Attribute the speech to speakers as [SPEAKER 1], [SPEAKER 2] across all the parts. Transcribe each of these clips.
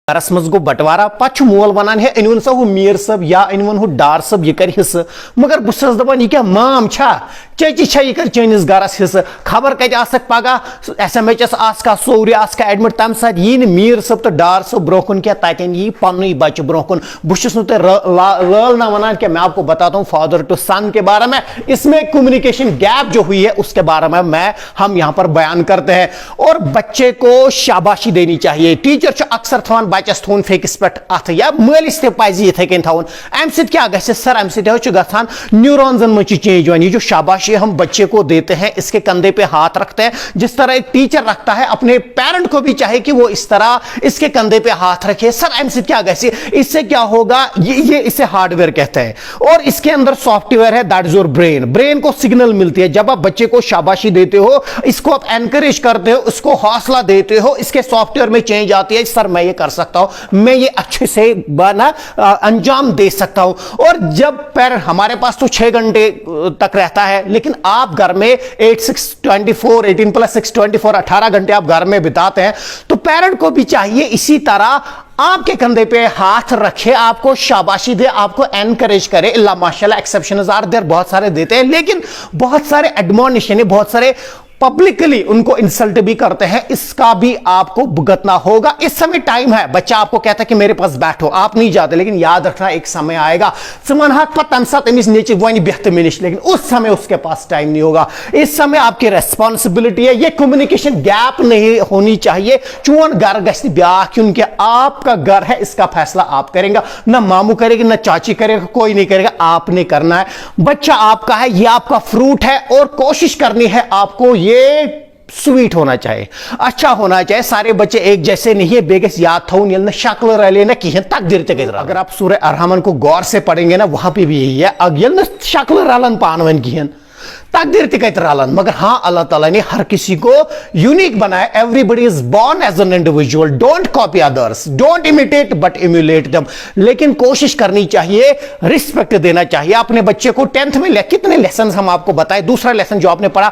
[SPEAKER 1] घरस मज गो बंटवारा पे मोल वन है अन सा मीर सब या अन डार सब यह कर हिस्स मगर बस दपान यह क्या माम छा चची छा यह कर चनिस गरस हिस्स खबर कत पगह SMHS आसका सोरे आसका एडमिट तम साथ यी मीर सब तो डार सब ब्रोकुन क्या तन यी पन बच्चे ब्रोकुन बुश लाल ना वनान क्या मैं आपको बताता हूँ फादर टू सन के बारे में। इसमें कम्युनिकेशन गैप जो हुई है उसके बारे में हम यहाँ पर बयान करते हैं। और बच्चे को शाबाशी देनी चाहिए। टीचर अक्सर थवान बच्चस थोन फेकिस पे अथ या मालिस ते पज इथे कन थवन अम क्या गसे सर अम गसान न्यूरॉन्सन में चेंज वन। ये जो शाबाशी हम बच्चे को देते हैं इसके कंधे पे हाथ रखते हैं जिस तरह एक टीचर रखता है अपने पेरेंट को भी चाहे कि वो इस तरह इसके कंधे पे हाथ रखे। सर अम क्या गसे इससे क्या होगा ये इसे हार्डवेयर कहते हैं और इसके अंदर सॉफ्टवेयर है दैट इज योर ब्रेन को सिग्नल मिलती है। जब आप बच्चे को शाबाशी देते हो इसको आप एनकरेज करते हो उसको हौसला देते हो इसके सॉफ्टवेयर में चेंज आती है सर मैं ये कर सकता हूं मैं ये अच्छे से बना अंजाम दे सकता हूं। और जब पेरेंट हमारे पास तो 6 घंटे तक रहता है लेकिन आप घर में 8-6-24 18+6-24 18 घंटे आप घर में बिताते हैं तो पेरेंट को भी चाहिए इसी तरह आपके कंधे पे हाथ रखे आपको शाबाशी दे आपको एनकरेज करे। अल्लाह माशाल्लाह एक्सेप्शंस आर देयर बहुत सारे देते हैं लेकिन बहुत सारे एडमोनिशन बहुत सारे पब्लिकली उनको इंसल्ट भी करते हैं इसका भी आपको भुगतना होगा। इस समय टाइम है बच्चा आपको कहता है कि मेरे पास बैठो आप नहीं जाते लेकिन याद रखना एक समय आएगा वन नीचे वन बेहतर मिनिश लेकिन उस समय उसके पास टाइम नहीं होगा। इस समय आपकी रेस्पॉन्सिबिलिटी है ये कम्युनिकेशन गैप नहीं होनी चाहिए। चोन घर गि ब्याह क्योंकि आपका घर है इसका फैसला आप करेंगे ना मामू करेगा ना चाची करेगा कोई नहीं करेगा आपने करना है। बच्चा आपका है ये आपका फ्रूट है और कोशिश करनी है आपको ये स्वीट होना चाहिए अच्छा होना चाहिए। सारे बच्चे एक जैसे नहीं है बेगस याद था शक्ल रले ना कि तकदीर ते अगर आप सूरह अरहमन को गौर से पढ़ेंगे ना वहां पे भी यही है अगल शक्ल रलन पानवन किहन तकदीर तिकत रलन मगर हाँ अल्लाह ताला ने हर किसी को यूनिक बनाया। Everybody is born as an individual don't copy others don't imitate but emulate them. लेकिन कोशिश करनी चाहिए रिस्पेक्ट देना चाहिए अपने बच्चे को। 10th में कितने लेसन हम आपको बताए। दूसरा लेसन जो आपने पढ़ा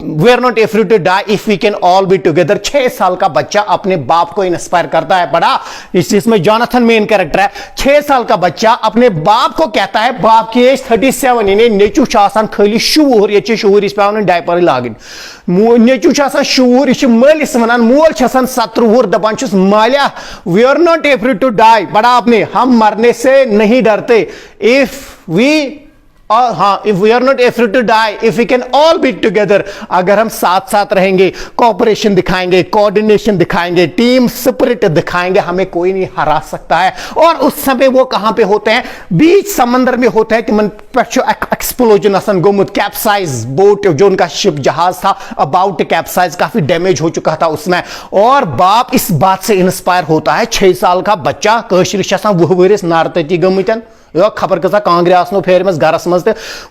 [SPEAKER 1] we are not afraid to die if we can all be together. 6 साल का बच्चा अपने बाप को इंस्पायर करता है। पढ़ा इसमें जॉनथन मेन कैरेक्टर है। 6 साल का बच्चा अपने बाप को कहता है बाप की एज 37 इन्हें नेचू शासन खाली शूर ये शूर पे डायपर लागन नेचू शूर यह मलिस वन मोल 70 दपान मालिया we are not afraid to die. बड़ा आपने हम मरने से नहीं डरते इफ वी हाँ if we are not afraid to die if we can all be together. अगर हम साथ साथ रहेंगे कोऑपरेशन दिखाएंगे कोऑर्डिनेशन दिखाएंगे टीम स्पिरिट दिखाएंगे हमें कोई नहीं हरा सकता है। और उस समय वो कहां पे होते हैं बीच समंदर में होते हैं कि एक्सप्लोजन असन गोमुत कैप्साइज बोट जो उनका शिप जहाज था अबाउट कैप्साइज काफी डैमेज हो चुका था उसमें। और बाप इस बात से इंस्पायर होता है 6 साल का बच्चा कशिर वह वरिस नारती गमतन खबर कसा कांग्रे आसनो फेर मज गरस मज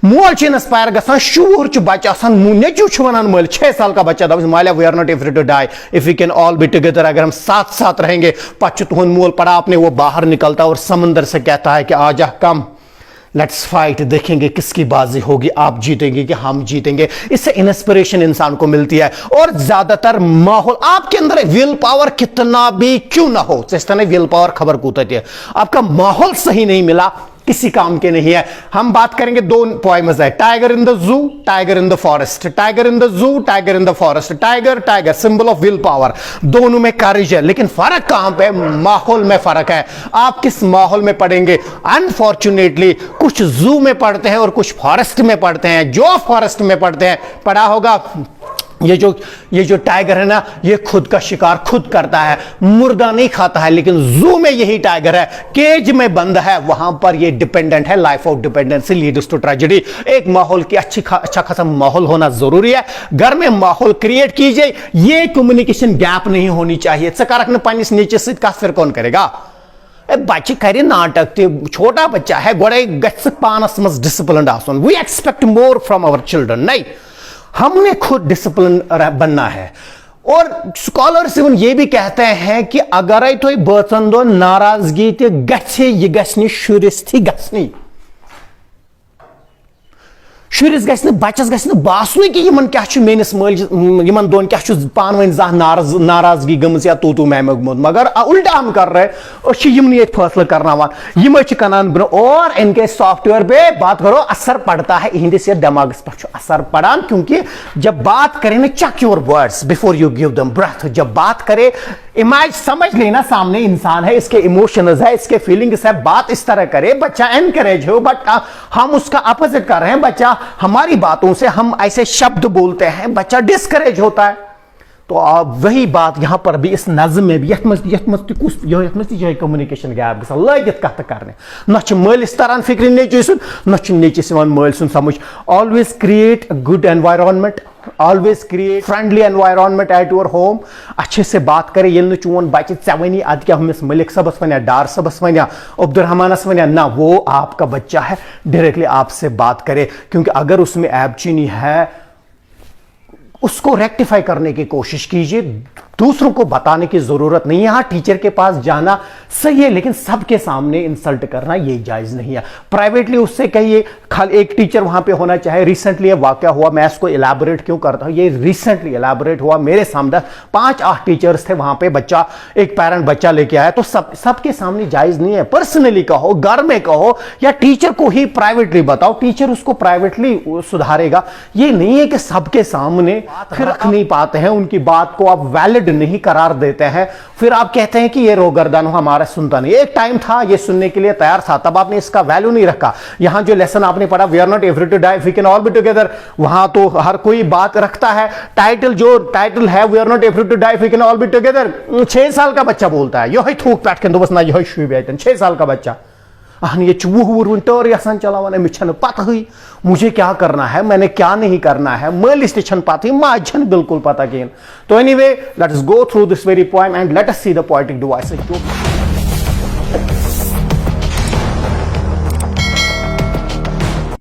[SPEAKER 1] मोल इंस्पायर गसान शूर बच्चा नेचू वन मोल 6 साल का बच्चा दप मालिया we are not afraid to die if we can all be together. अगर हम साथ साथ रहेंगे पच तुहन मोल पड़ा आपने वो बाहर निकलता और समंदर से कहता है कि आजा कम लेट्स फाइट देखेंगे किसकी बाजी होगी आप जीतेंगे कि हम जीतेंगे। इससे इंस्पिरेशन इंसान को मिलती है। और ज्यादातर माहौल आपके अंदर विल पावर कितना भी क्यों ना हो जिस तरह विल पावर खबर कूदती है आपका माहौल सही नहीं मिला किसी काम के नहीं है। हम बात करेंगे 2 पोएम्स है tiger in the zoo tiger in the forest. Tiger in the zoo tiger in the forest. Tiger tiger symbol of will power दोनों में करेज है लेकिन फर्क कहां पे माहौल में फर्क है। आप किस माहौल में पढ़ेंगे। अनफॉर्चुनेटली कुछ जू में पढ़ते हैं और कुछ फॉरेस्ट में पढ़ते हैं। जो फॉरेस्ट में पढ़ते हैं पढ़ा होगा ये जो टाइगर है ना ये खुद का शिकार खुद करता है मुर्दा नहीं खाता है। लेकिन जू में यही टाइगर है केज में बंद है वहां पर ये डिपेंडेंट है। Life of dependency leads to tragedy. एक माहौल की अच्छा खासा माहौल होना जरूरी है। घर में माहौल क्रिएट कीजिए। ये कम्युनिकेशन गैप नहीं होनी चाहिए। सकारक ने पानी नीचे से फिर कौन करेगा बच्चे करे नाटक छोटा बच्चा है गोड़े गस पानस मज discipline as we expect more from our children. नहीं हमने खुद डिसिप्लिन बनना है। और स्कॉलर्स इवन ये भी कहते हैं कि अगर तो बचन दो नाराजगी ते गछे ये गछनी शुरिस थी गछनी शुरिस बच्चस गस बासन कि क्या मेनिस मल दोन क्या पान वन जा नाराजगी गमज या तू मैम गमुत, मगर उल्टा हम कर रहे ये फैसला करनावान यम कनान ब्रो। और इनके सॉफ्टवेयर पे बात करो असर पड़ता है, इहंदिस दिमागस पर असर पड़ान, क्योंकि जब बात करें ना check your words before you give them breath. जब बात करे इमेज समझ लेना सामने इंसान है, इसके इमोशंस है, इसके फीलिंग्स है, बात इस तरह करे। बच्चा एनकरेज हो, बट हम उसका अपोजिट कर रहे हैं। बच्चा हमारी बातों से हम ऐसे शब्द बोलते हैं, बच्चा डिस्करेज होता है। तो वही बात यहां पर भी इस नज़्म में भी कम्युनिकेशन गैप गया लगित कत कर न मलिस तरह फिक्र नेचि सुन न नेचिस मल सुन समझ। Always create good environment, always create friendly environment at your home. अच्छे से बात करे ये चोन बच्चे चे वनी अद क्या हमें मलिक सबस वनिया, डार सबस वनिया, अब्दुर्रहमानस वनिया, ना वो आपका बच्चा है, डायरेक्टली आपसे बात करे। क्योंकि अगर उसमें ऐब चीनी है उसको रेक्टिफाई करने की कोशिश कीजिए, दूसरों को बताने की जरूरत नहीं है। यहां टीचर के पास जाना सही है, लेकिन सबके सामने इंसल्ट करना यह जायज नहीं है। प्राइवेटली उससे कहिए, खाली एक टीचर वहां पे होना चाहे। रिसेंटली ये वाकया हुआ, मैं इसको इलैबोरेट क्यों करता हूं, ये रिसेंटली इलैबोरेट हुआ मेरे सामने। 5-8 टीचर्स थे वहां पे, बच्चा एक पेरेंट बच्चा लेके आया, तो सबके सामने जायज नहीं है। पर्सनली कहो, घर में कहो, या टीचर को ही प्राइवेटली बताओ, टीचर उसको प्राइवेटली सुधारेगा। ये नहीं है कि सबके सामने फिर रख नहीं पाते हैं, उनकी बात को आप वैलिड नहीं करार देते हैं, फिर आप कहते हैं कि ये रोगर्दान हमारा सुनता नहीं। एक टाइम था ये सुनने के लिए तैयार था, तब आपने इसका वैल्यू नहीं रखा। यहां जो लेसन आपने पढ़ा, we are not every to die, we can all be together, वहां तो हर कोई बात रखता है। टाइटल है we are not every to die, we can all be together, 6 साल का बच्चा बोलता है, यही थूक पैट के दोस्त ना यही शुई बैठन 6 साल का बच्चा। ये वुह टोर यसान चलावान, अमिस पता ही मुझे क्या करना है, मैंने क्या नहीं करना है, मलिस पता माज बिल्कुल पता कहें। तो anyway, let us go through this very poem and let us see the poetic devices.